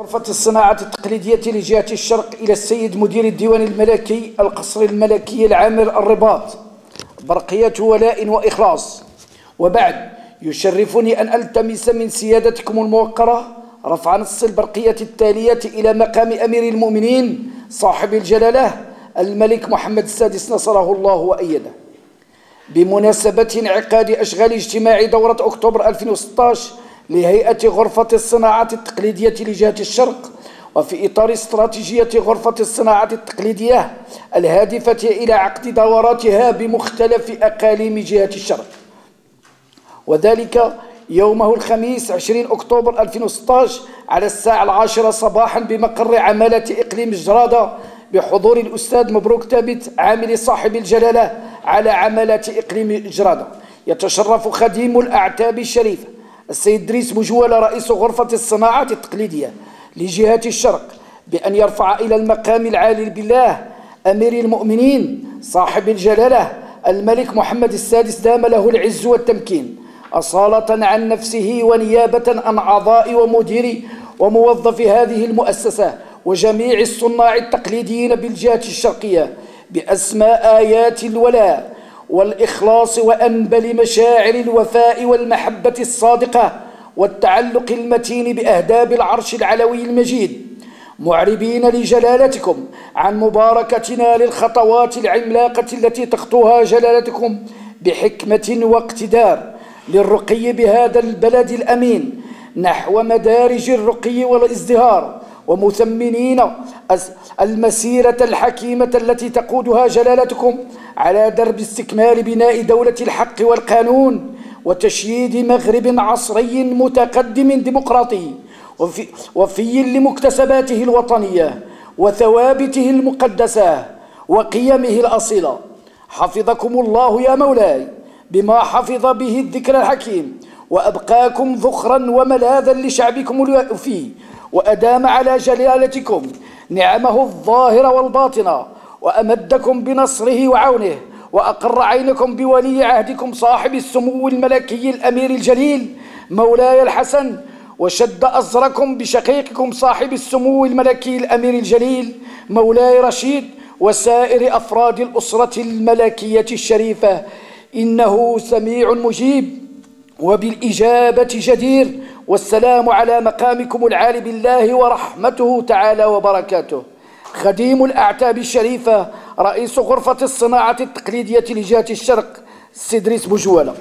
غرفة الصناعة التقليدية لجهة الشرق إلى السيد مدير الديوان الملكي القصر الملكي العامر الرباط، برقية ولاء وإخلاص. وبعد، يشرفني أن ألتمس من سيادتكم الموقرة رفع نص البرقية التالية إلى مقام أمير المؤمنين صاحب الجلالة الملك محمد السادس نصره الله وأيده، بمناسبة انعقاد أشغال اجتماع دورة أكتوبر 2016 لهيئة غرفة الصناعة التقليدية لجهة الشرق، وفي إطار استراتيجية غرفة الصناعة التقليدية الهادفة إلى عقد دوراتها بمختلف أقاليم جهة الشرق، وذلك يومه الخميس 20 أكتوبر 2016 على الساعة 10 صباحا بمقر عمالة إقليم جرادة، بحضور الأستاذ مبروك ثابت عامل صاحب الجلالة على عمالة إقليم جرادة. يتشرف خديم الأعتاب الشريفة السيد إدريس بوجوالة رئيس غرفة الصناعة التقليدية لجهة الشرق بأن يرفع إلى المقام العالي بالله أمير المؤمنين صاحب الجلالة الملك محمد السادس دام له العز والتمكين، أصالة عن نفسه ونيابة عن أعضاء ومديري وموظفي هذه المؤسسة وجميع الصناع التقليديين بالجهة الشرقية، بأسماء آيات الولاء والإخلاص وأنبل مشاعر الوفاء والمحبة الصادقة والتعلق المتين بأهداب العرش العلوي المجيد، معربين لجلالتكم عن مباركتنا للخطوات العملاقة التي تخطوها جلالتكم بحكمة واقتدار للرقي بهذا البلد الأمين نحو مدارج الرقي والازدهار، ومثمنين المسيرة الحكيمة التي تقودها جلالتكم على درب استكمال بناء دولة الحق والقانون وتشييد مغرب عصري متقدم ديمقراطي وفي لمكتسباته الوطنية وثوابته المقدسة وقيمه الأصيلة. حفظكم الله يا مولاي بما حفظ به الذكر الحكيم، وأبقاكم ذخرا وملاذا لشعبكم الوفي، وأدام على جلالتكم نعمه الظاهرة والباطنة، وأمدكم بنصره وعونه، وأقر عينكم بولي عهدكم صاحب السمو الملكي الأمير الجليل مولاي الحسن، وشد أزركم بشقيقكم صاحب السمو الملكي الأمير الجليل مولاي رشيد وسائر أفراد الأسرة الملكية الشريفة، إنه سميع مجيب وبالإجابة جدير. والسلام على مقامكم العالي بالله ورحمته تعالى وبركاته. خديم الأعتاب الشريفة رئيس غرفة الصناعة التقليدية لجهة الشرق السيد إدريس بوجوالة.